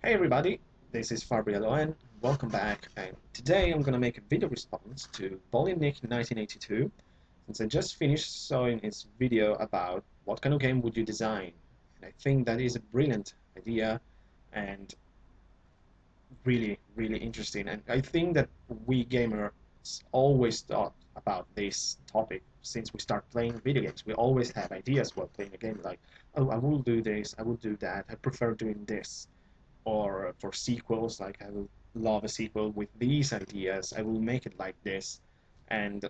Hey everybody, this is Fabriello and welcome back. And today I'm gonna make a video response to Nick 1982, since I just finished showing his video about what kind of game would you design. And I think that is a brilliant idea and really interesting. And I think that we gamers always thought about this topic since we start playing video games. We always have ideas while playing a game like, oh, I will do this, I will do that, I prefer doing this. Or for sequels, like I will love a sequel with these ideas, I will make it like this. And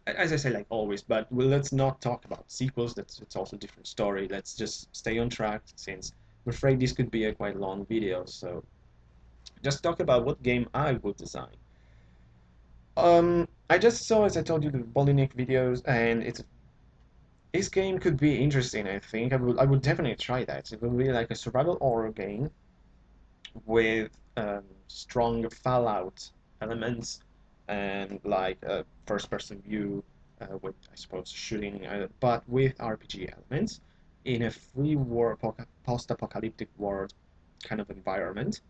as I say, like always, but let's not talk about sequels. It's also a different story. Let's just stay on track, since I'm afraid this could be a quite long video. So just talk about what game I would design. I just saw, as I told you, the Bolinik videos, and this game could be interesting. I think I would definitely try that. It will be like a survival horror game with strong Fallout elements and like a first-person view with, I suppose, shooting, but with RPG elements in a free world, post-apocalyptic world kind of environment.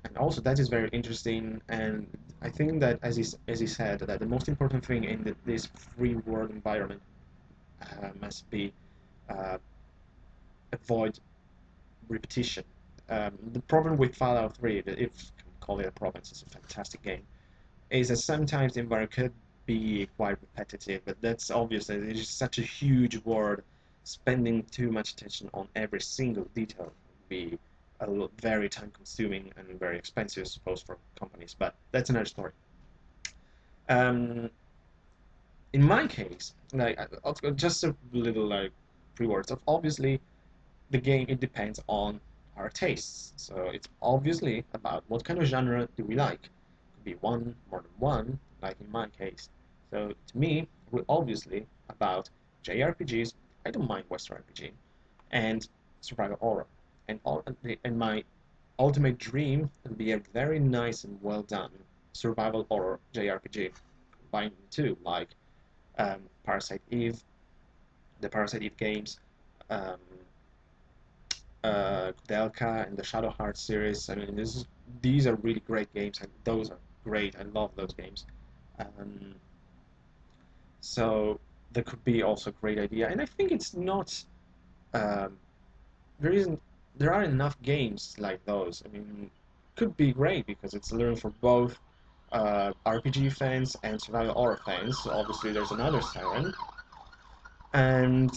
And also that is very interesting. And I think that, as he said, that the most important thing in this free world environment must be uh, avoid repetition. The problem with Fallout 3, if you can call it a problem, it's a fantastic game, is that sometimes the environment could be quite repetitive, but that's obvious that it is such a huge world. Spending too much attention on every single detail would be very time consuming and very expensive, I suppose, for companies, but that's another story. Um, in my case, like just a little like pre-words of obviously the game, it depends on our tastes. So it's obviously about what kind of genre do we like. Could be one, more than one, like in my case. So to me, we're obviously about JRPGs. I don't mind Western RPG and survival horror. And my ultimate dream would be a very nice and well done survival horror JRPG. Combine the two, like Parasite Eve, the Parasite Eve games, um, Delca and the Shadow Heart series. I mean, these are really great games, and those are great. I love those games. Um, so that could be also a great idea. And I think it's not um, there isn't there are enough games like those. I mean, could be great because it's learned for both RPG fans and survival horror fans. So obviously, there's another Siren, and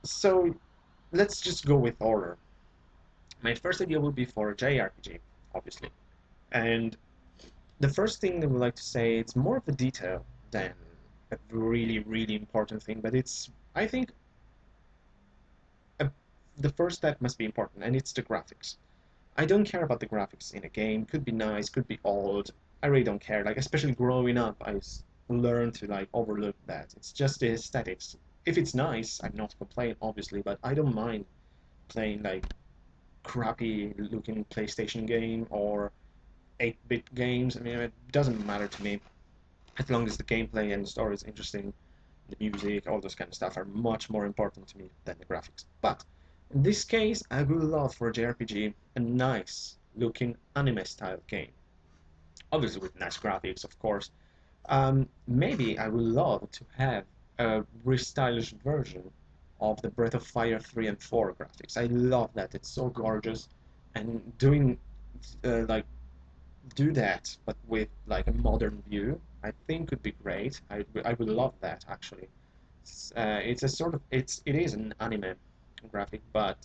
so let's just go with horror. My first idea would be for a JRPG, obviously. And the first thing I would like to say, it's more of a detail than a really important thing, but it's, I think, a, the first step must be important, and it's the graphics. I don't care about the graphics in a game. Could be nice, could be old. I really don't care. Like, especially growing up, learned to like overlook that. It's just the aesthetics. If it's nice, I'm not complaining, obviously, but I don't mind playing like crappy looking PlayStation game or 8-bit games. I mean, it doesn't matter to me as long as the gameplay and the story is interesting. The music, all those kind of stuff are much more important to me than the graphics. But in this case, I would love for a JRPG a nice looking anime style game. Obviously with nice graphics, of course. Maybe I would love to have a restylish version of the Breath of Fire 3 and 4 graphics. I love that. It's so gorgeous. And doing like do that, but with like a modern view, I think could be great. I would love that actually. It's a sort of it is an anime graphic, but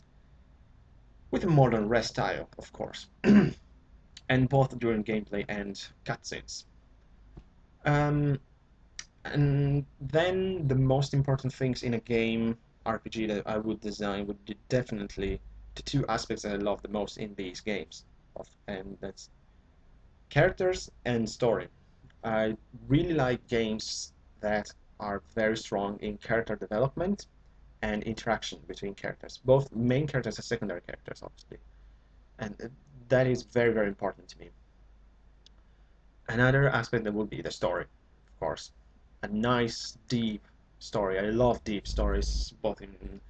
with a modern res style, of course, and both during gameplay and cutscenes. Um, and then the most important things in a game RPG that I would design would be definitely the two aspects that I love the most in these games, and that's characters and story. I really like games that are very strong in character development and interaction between characters, both main characters and secondary characters, obviously. And that is very important to me. Another aspect that would be the story, of course. A nice, deep story. I love deep stories, both in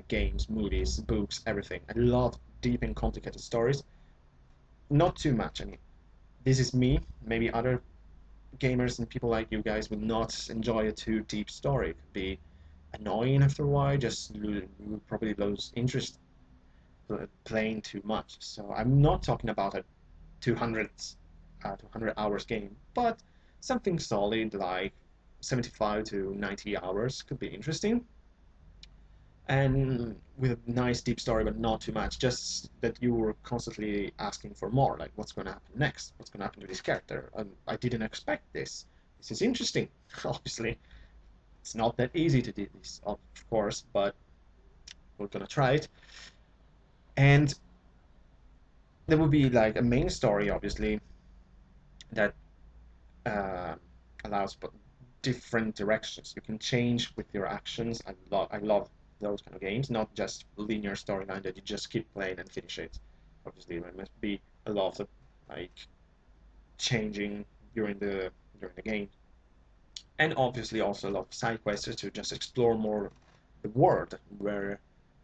games, movies, books, everything. I love deep and complicated stories. Not too much. I mean, this is me. Maybe other gamers and people like you guys would not enjoy a too deep story. It could be annoying after a while. Just you probably lose interest playing too much. So I'm not talking about a 200 hours game, but something solid like 75 to 90 hours could be interesting. And with a nice deep story, but not too much. Just that you were constantly asking for more, like what's going to happen next? What's going to happen to this character? I didn't expect this. This is interesting. Obviously, it's not that easy to do this, of course, but we're gonna try it. And there will be like a main story, obviously, that uh, allows different directions. You can change with your actions. I love those kind of games, not just linear storyline that you just keep playing and finish it. Obviously, there must be a lot of like changing during the game, and obviously also a lot of side quests to just explore more the world where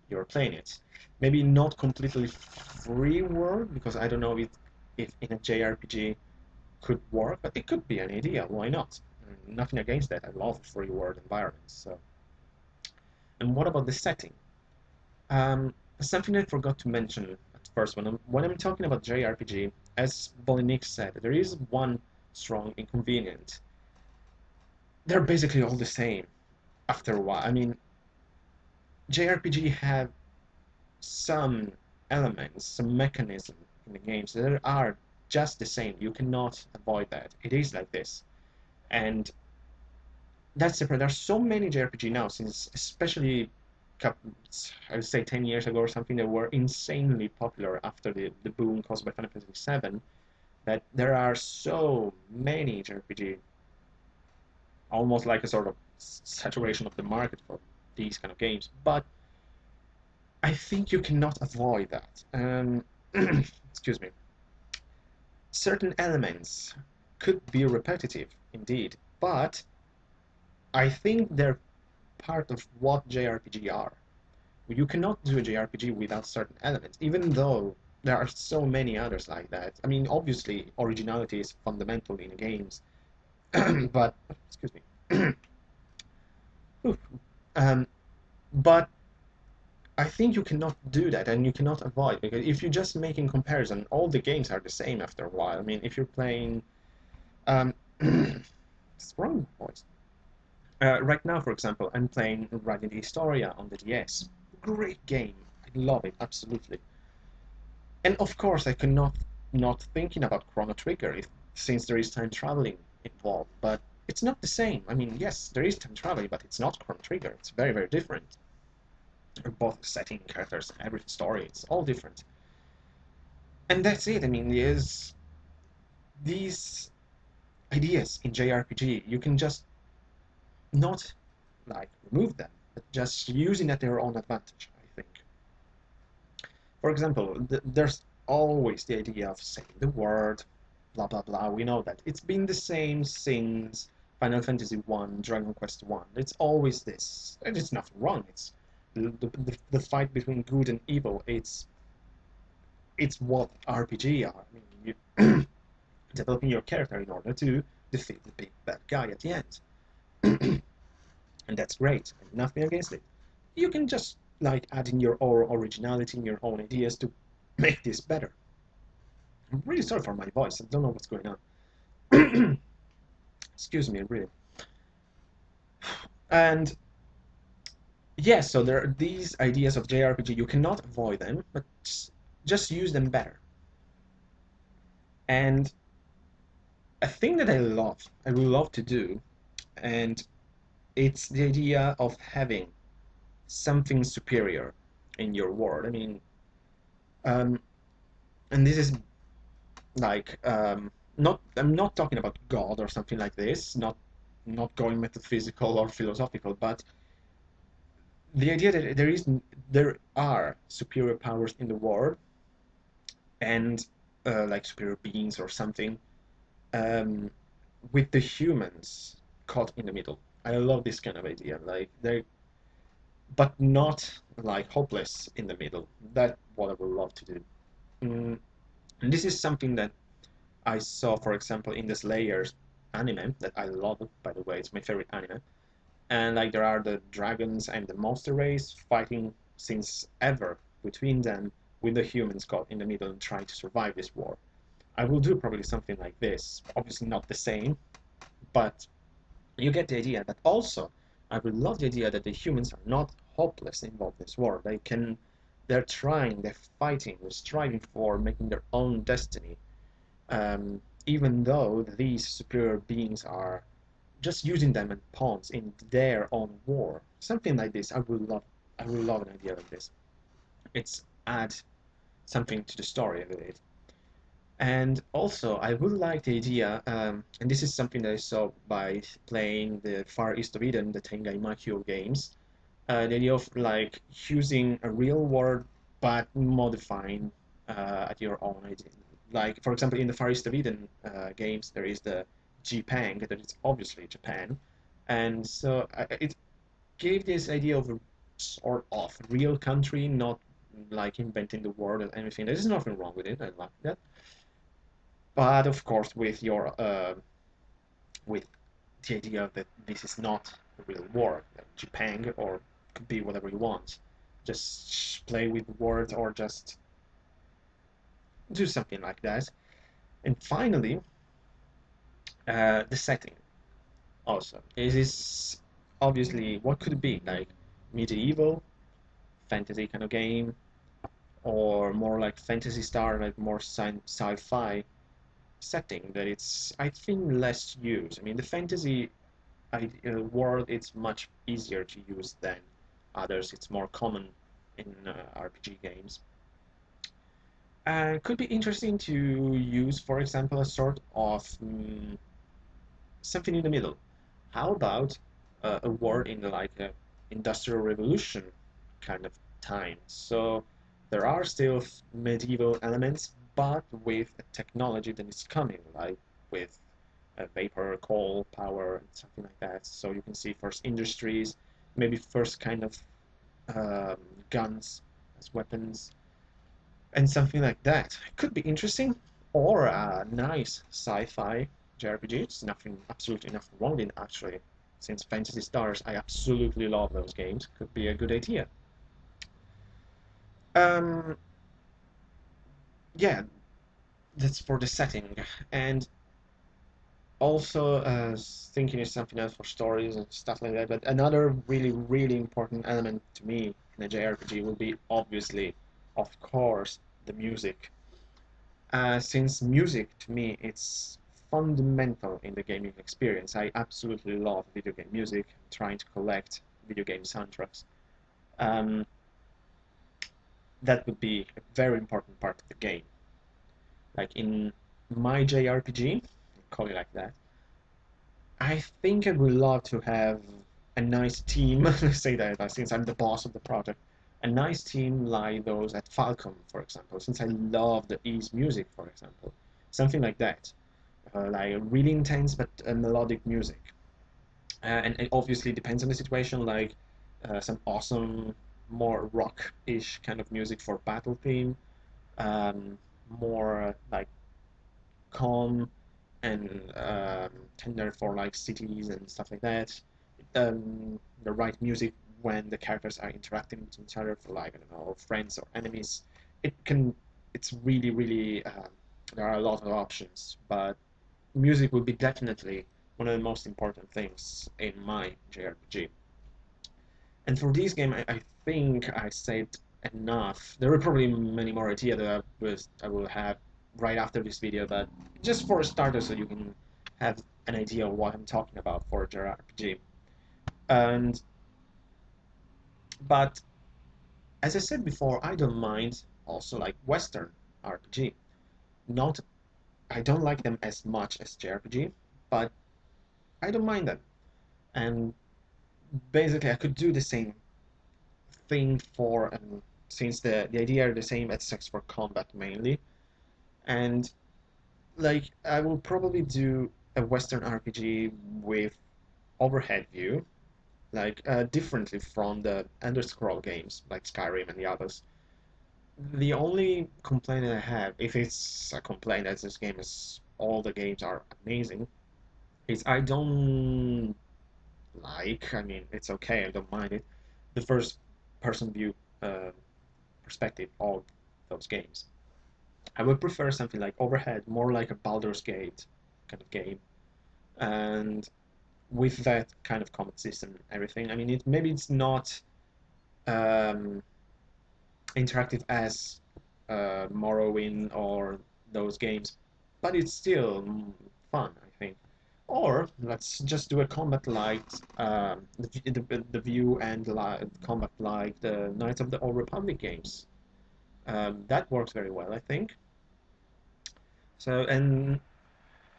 you're playing it. Maybe not completely free world because I don't know if in a JRPG could work, but it could be an idea. Why not? Nothing against that. I love free world environments. So, and what about the setting? Something I forgot to mention at first when I'm talking about JRPG, as Bolinik said, there is one strong inconvenience. They're basically all the same after a while. I mean, JRPG have some elements, some mechanism in the games that are just the same. You cannot avoid that. It is like this. And that's different. There's so many JRPG now, since especially I would say 10 years ago or something, they were insanely popular after the boom caused by Final Fantasy VII, that there are so many JRPG, almost like a sort of saturation of the market for these kind of games. But I think you cannot avoid that. Excuse me. Certain elements could be repetitive, indeed, but I think they're part of what JRPG are. You cannot do a JRPG without certain elements, even though there are so many others like that. I mean, obviously, originality is fundamental in games, but excuse me. um, but I think you cannot do that, and you cannot avoid, because if you're just making comparison, all the games are the same after a while. I mean, if you're playing, um, it's wrong voice. Right now, for example, I'm playing Radiant Historia on the DS. Great game. I love it, absolutely. And of course, I cannot not thinking about Chrono Trigger since there is time traveling involved. But it's not the same. I mean, yes, there is time traveling, but it's not Chrono Trigger. It's very, very different. Both setting, characters, every story, it's all different. And that's it. I mean, there's these ideas in JRPG. You can just not like remove them, but just using at their own advantage, I think. For example, there's always the idea of saying the word, blah blah blah. We know that it's been the same since Final Fantasy One, Dragon Quest One. It's always this, and it's nothing wrong. It's the fight between good and evil. It's what RPG are. I mean, you developing your character in order to defeat the big bad guy at the end, and that's great. Nothing against it. You can just like add in your own originality, your own ideas to make this better. I'm really sorry for my voice. I don't know what's going on. Excuse me, really. And yes, so there are these ideas of JRPG. You cannot avoid them, but just use them better. And a thing that I love to do, and it's the idea of having something superior in your world. I mean, um, and this is like not I'm not talking about God or something like this, not going metaphysical or philosophical, but the idea that there are superior powers in the world, and like superior beings or something, um, with the humans caught in the middle. I love this kind of idea, like they, but not like hopeless in the middle. That's what I would love to do. Mm, and this is something that I saw, for example, in the Slayers anime that I love, by the way. It's my favorite anime. And like there are the dragons and the monster race fighting since ever between them, with the humans caught in the middle and trying to survive this war. I will do probably something like this. Obviously not the same, but you get the idea. But also, I would love the idea that the humans are not hopeless involved in this war. They're trying, they're fighting, they're striving for making their own destiny. Even though these superior beings are just using them as pawns in their own war. Something like this, I would love. I would love an idea like this. It's add something to the story of it. And also, I would like the idea, and this is something that I saw by playing the Far East of Eden, the Tengai Makyo games, the idea of like using a real world but modifying at your own idea. Like, for example, in the Far East of Eden games, there is the Jipang, that is obviously Japan. And so it gave this idea of a sort of real country, not like inventing the world and anything. There's nothing wrong with it. I like that. But of course, with the idea that this is not a real war. Japan or could be whatever you want. Just play with words or just do something like that. And finally, the setting also. It is obviously what could it be like medieval, fantasy kind of game, or more like Fantasy Star, like more sci-fi setting that it's I think less used. I mean the fantasy world it's much easier to use than others. It's more common in RPG games. Could be interesting to use, for example, a sort of something in the middle. How about a world in like a industrial revolution kind of time? So there are still medieval elements, but with a technology that is coming, like with vapor, coal, power, and something like that. So you can see first industries, maybe first kind of um, guns as weapons, and something like that. It could be interesting, or a nice sci-fi JRPG. It's nothing, absolutely nothing wrong in actually. Since Fantasy Stars, I absolutely love those games. Could be a good idea. Um, yeah, that's for the setting, and also thinking is something else for stories and stuff like that. But another really, really important element to me in a JRPG will be obviously, of course, the music. Since music to me it's fundamental in the gaming experience. I absolutely love video game music. I'm trying to collect video game soundtracks. Um, that would be a very important part of the game. Like in my JRPG, call it like that, I think I would love to have a nice team, let's say that since I'm the boss of the project, a nice team like those at Falcom, for example, since I love the Ys music, for example. Something like that. Like really intense but melodic music. And it obviously depends on the situation, like some awesome, more rock-ish kind of music for battle theme, more like calm and tender for like cities and stuff like that. The right music when the characters are interacting with each other for like I don't know friends or enemies. It can. It's really really. There are a lot of options, but music will be definitely one of the most important things in my JRPG. And for this game, I think I said enough. There are probably many more ideas that I will have right after this video, but just for a starter, so you can have an idea of what I'm talking about for JRPG. And but as I said before, I don't mind also like Western RPG. Not I don't like them as much as JRPG, but I don't mind them. And basically, I could do the same thing for since the idea are the same as Sex for Combat mainly, and like I will probably do a Western RPG with overhead view, like differently from the Elder Scroll games like Skyrim and the others. The only complaint that I have, if it's a complaint that this game is all the games are amazing, is I don't like. I mean, it's okay. I don't mind it. The first person view uh, perspective of those games. I would prefer something like Overhead, more like a Baldur's Gate kind of game, and with that kind of combat system and everything. I mean, maybe it's not um, interactive as Morrowind or those games, but it's still fun, I think. Or let's just do a combat like the view and combat like the Knights of the Old Republic games. That works very well, I think. So, and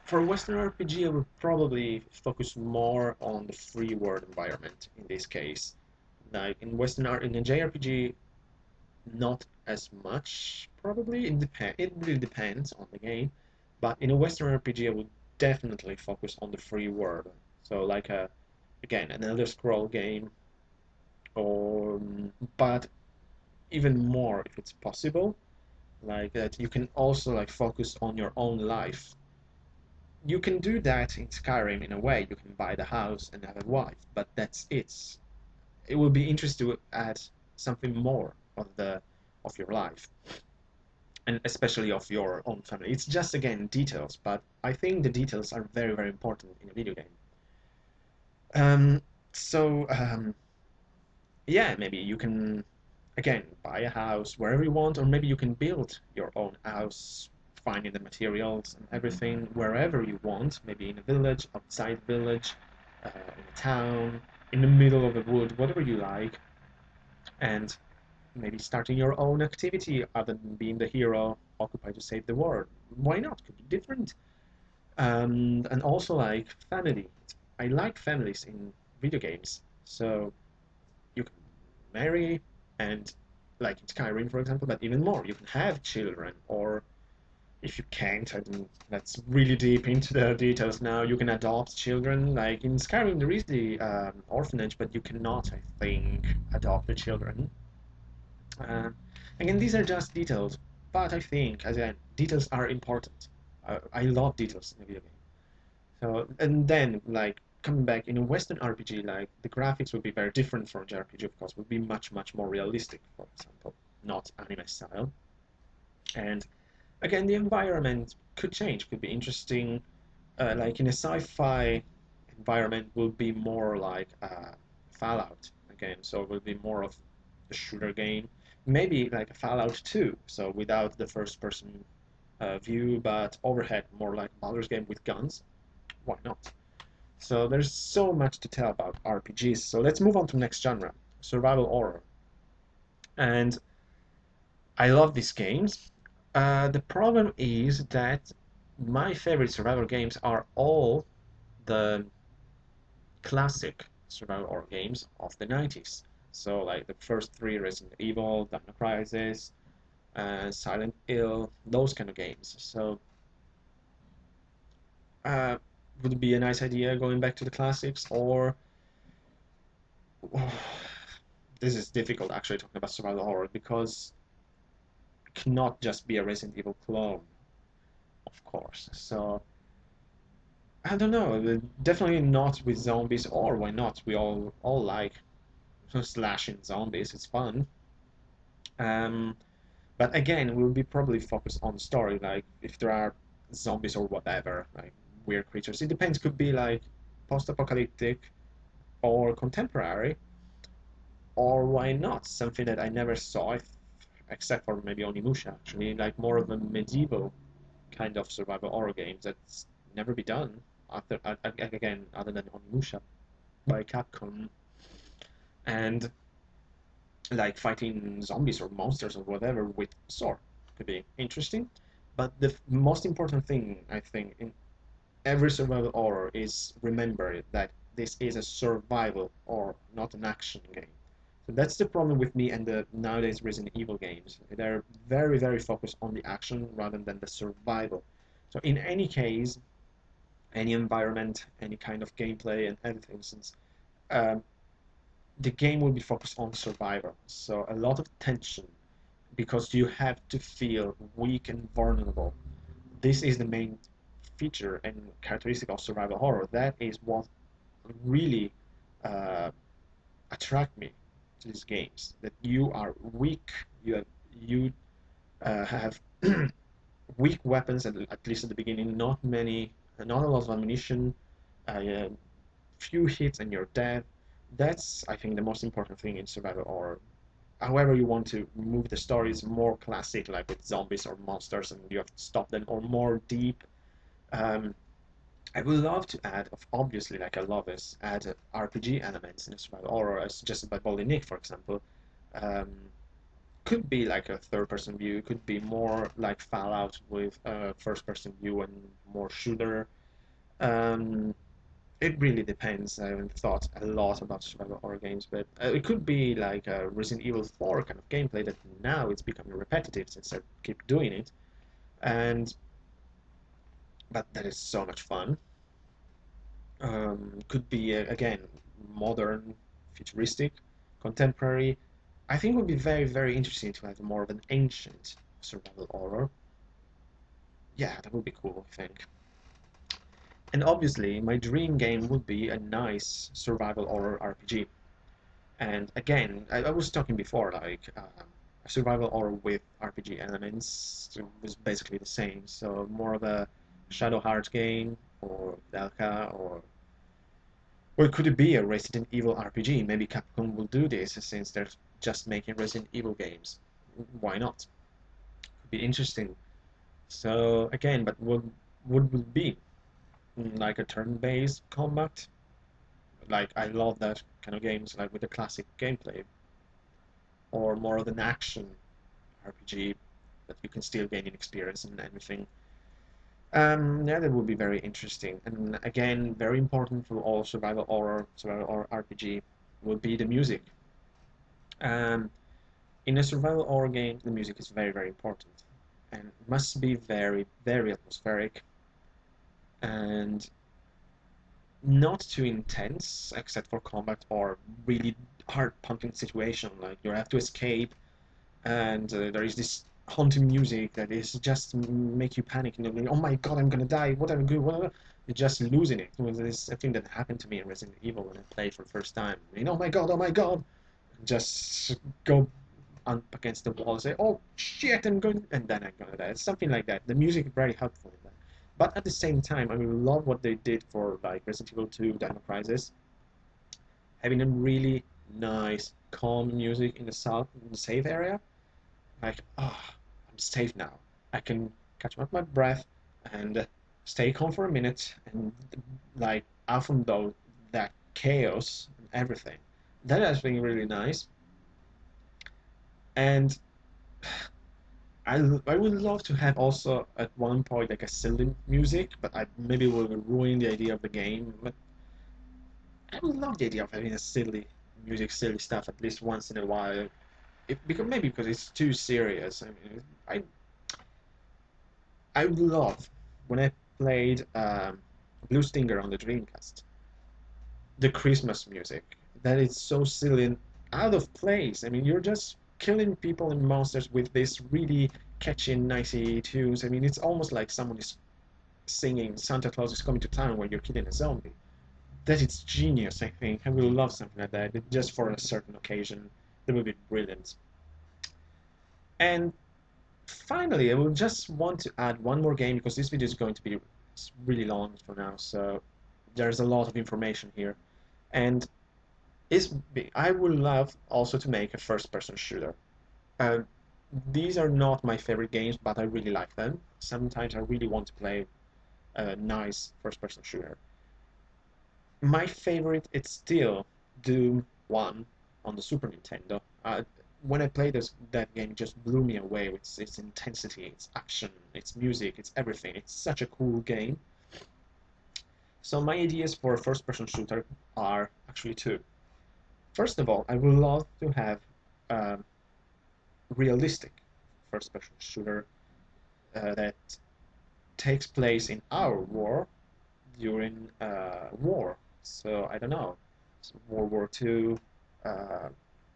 for Western RPG, I would probably focus more on the free world environment in this case. Like in a JRPG, not as much probably. It really depends on the game, but in a Western RPG, I would definitely focus on the free world. So like a again an Elder Scroll game, or but even more if it's possible, like that you can also like focus on your own life. You can do that in Skyrim in a way. You can buy the house and have a wife, but that's it. It will be interesting to add something more of your life, and especially of your own family. It's just again details, but I think the details are very very important in a video game. Um, so yeah, maybe you can again buy a house wherever you want, or maybe you can build your own house, finding the materials and everything wherever you want. Maybe in a village, outside the village, in a town, in the middle of the wood, whatever you like, and maybe starting your own activity other than being the hero occupied to save the world. Why not? Could be different. And also like family. I like families in video games. So you can marry and like in Skyrim, for example, but even more, you can have children, or if you can't, I don't, that's really deep into the details now. You can adopt children. Like in Skyrim, there is the orphanage, but you cannot, I think, adopt the children. Uh, Again, these are just details, but I think, again, details are important. I love details in a video game. So, and then, like, coming back in a Western RPG, like, the graphics would be very different from JRPG, of course, would be much, much more realistic, for example, not anime style. And again, the environment could change, could be interesting. Like, in a sci-fi environment, will be more like Fallout, again, so it will be more of a shooter game. Maybe like a Fallout 2, so without the first person view, but overhead, more like Baldur's Game with guns. Why not? So there's so much to tell about RPGs. So let's move on to the next genre, survival horror. And I love these games. The problem is that my favorite survival games are all the classic survival horror games of the 90s. So like the first three Resident Evil, Dino Crisis, Silent Hill, those kind of games. So uh, would it be a nice idea going back to the classics, or this is difficult actually talking about survival horror because it cannot just be a Resident Evil clone, of course. So I don't know. Definitely not with zombies, or why not? We all like slashing zombies. It's fun. Um, but again, we'll be probably focused on the story, like if there are zombies or whatever, like weird creatures. It depends. Could be like post-apocalyptic or contemporary, or why not something that I never saw, except for maybe Onimusha, actually, like more of a medieval kind of survival horror games that's never been done after again other than Onimusha by Capcom, and like fighting zombies or monsters or whatever with sword could be interesting. But the most important thing I think in every survival horror is remember that this is a survival or not an action game. So that's the problem with me and the nowadays Resident Evil games. They're very, very focused on the action rather than the survival. So in any case, any environment, any kind of gameplay and everything, since um, the game will be focused on survival, so a lot of tension because you have to feel weak and vulnerable. This is the main feature and characteristic of survival horror. That is what really uh, attract me to these games. That you are weak, you have weak weapons at least at the beginning. Not a lot of ammunition. Uh, few hits and you're dead. That's, I think, the most important thing in survival horror. However you want to move the story is more classic, like with zombies or monsters, and you have to stop them, or more deep. Um, I would love to add, obviously, like I love this, add RPG elements in survival horror, as suggested by Baldy Nick, for example. Um, could be like a third-person view, could be more like Fallout with a first-person view and more shooter. Um, it really depends. I haven't thought a lot about survival horror games, but it could be like a Resident Evil 4 kind of gameplay that now it's becoming repetitive since I keep doing it, and but that is so much fun. Could be again modern, futuristic, contemporary. I think it would be very, very interesting to have more of an ancient survival horror. Yeah, that would be cool, I think. And obviously, my dream game would be a nice survival horror RPG. And again, I was talking before, like a survival horror with RPG elements was basically the same. So more of a Shadow Heart game, or Delca, or could it be a Resident Evil RPG? Maybe Capcom will do this since they're just making Resident Evil games. Why not? Could be interesting. So again, but what would be like a turn-based combat? Like I love that kind of games, like with the classic gameplay, or more of an action RPG that you can still gain in experience and everything. Yeah, that would be very interesting. And again, very important for all survival horror RPG would be the music. Um, in a survival horror game, the music is very, very important and must be very, very atmospheric and not too intense, except for combat or really hard pumping situation. Like you have to escape, and there is this haunting music that is just make you panic and you're like, oh my god, I'm gonna die. What am I doing? What? You're just losing it. It was this a thing that happened to me in Resident Evil when I played for the first time. You know, oh my god, just go up against the wall and say, "Oh shit, I'm going," and then I'm gonna die. It's something like that. The music is very helpful in that. But at the same time, I love what they did for like Resident Evil 2 Dino Crisis, having a really nice, calm music in the safe area. Like, I'm safe now. I can catch up my breath and stay calm for a minute and like out from that chaos and everything. That has been really nice. And I would love to have also at one point like a silly music, but I maybe will ruin the idea of the game. But I would love the idea of having a silly music, silly stuff at least once in a while. Because maybe because it's too serious. I mean, I would love when I played Blue Stinger on the Dreamcast, the Christmas music. That is so silly and out of place. I mean, you're just killing people and monsters with this really catchy and nicey tunes. I mean, it's almost like someone is singing Santa Claus is coming to town when you're killing a zombie. That is genius, I think. I would love something like that, just for a certain occasion. That would be brilliant. And finally, I will just want to add one more game because this video is going to be really long for now, so there's a lot of information here. And I would love also to make a first-person shooter. Uh, these are not my favorite games, but I really like them. Sometimes I really want to play a nice first-person shooter. My favorite is still Doom 1 on the Super Nintendo. When I played that game, it just blew me away with its intensity, its action, its music, its everything. It's such a cool game. So my ideas for a first-person shooter are actually two. First of all, I would love to have a realistic first-person shooter that takes place in our war during war. So I don't know, World War II, uh,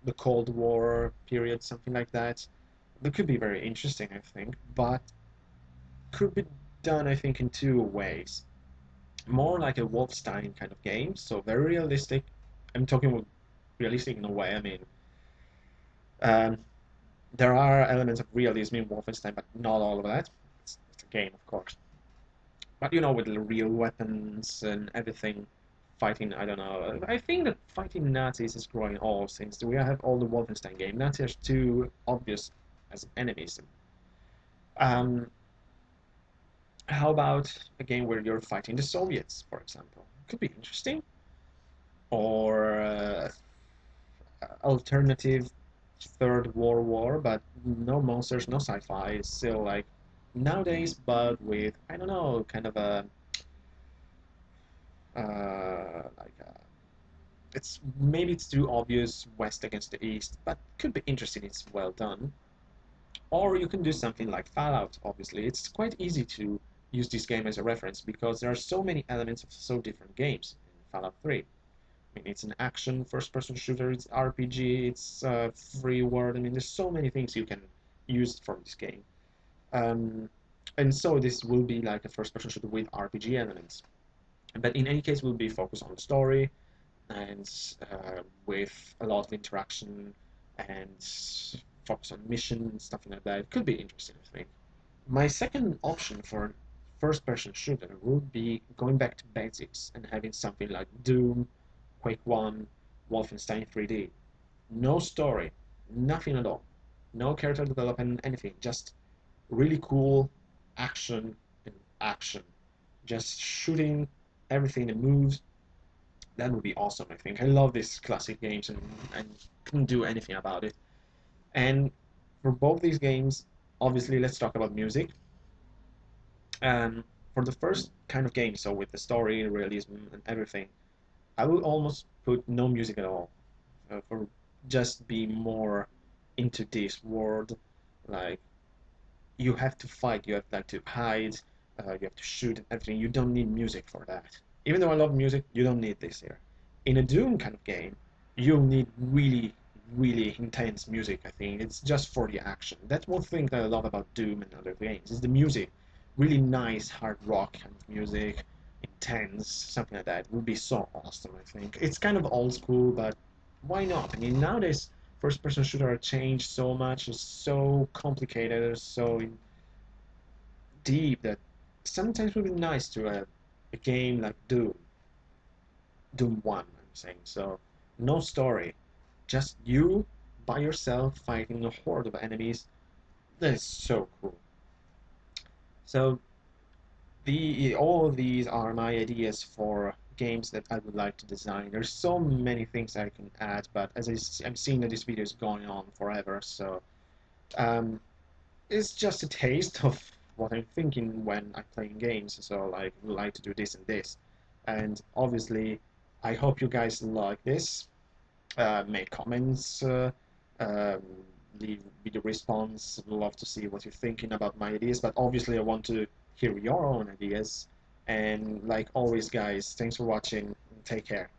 the Cold War period, something like that. That could be very interesting, I think, but could be done, I think, in two ways. More like a Wolfenstein kind of game, so very realistic. I'm talking about realistic in a way. I mean, um, there are elements of realism in Wolfenstein, but not all of that. It's a game, of course. But with the real weapons and everything, fighting, I don't know. I think that fighting Nazis is growing all since we have all the Wolfenstein game. Nazis are too obvious as enemies. Um, how about a game where you're fighting the Soviets, for example? Could be interesting. Or alternative Third World War, but no monsters, no sci-fi. It's still like nowadays, but with I don't know, kind of a like it's maybe it's too obvious West against the East, but could be interesting. It's well done. Or you can do something like Fallout. Obviously, it's quite easy to use this game as a reference because there are so many elements of so different games in Fallout 3. I mean, it's an action first-person shooter, it's RPG, it's free world. I mean, there's so many things you can use from this game. Um, and so this will be like a first-person shooter with RPG elements. But in any case, we'll be focused on the story and with a lot of interaction and focus on mission and stuff like that. It could be interesting, I think. My second option for first-person shooter would be going back to basics and having something like Doom, Quake 1, Wolfenstein 3D. No story, nothing at all. No character development, anything. Just really cool action and action. Just shooting everything that moves. That would be awesome, I think. I love these classic games and couldn't do anything about it. And for both these games, obviously, let's talk about music. For the first kind of game, so with the story, realism, and everything, I would almost put no music at all. For just be more into this world, like you have to fight, you have like to hide, you have to shoot and everything. You don't need music for that. Even though I love music, you don't need this here. In a Doom kind of game, you'll need really, really intense music. I think it's just for the action. That's one thing that I love about Doom and other games is the music. Really nice hard rock kind of music, intense, something like that would be so awesome. I think it's kind of old school, but why not? I mean, nowadays first-person shooter have changed so much. It's so complicated, so deep that sometimes it would be nice to have a game like Doom 1, I'm saying. So, no story, just you by yourself fighting a horde of enemies. That is so cool. So, all of these are my ideas for games that I would like to design. There's so many things I can add, but as I'm seeing that this video is going on forever, so um, it's just a taste of what I'm thinking when I'm playing games. So like, I would like to do this and this, and obviously, I hope you guys like this. Make comments, um, leave video response. Love to see what you're thinking about my ideas, but obviously, I want to hear your own ideas. And like always, guys, thanks for watching. Take care.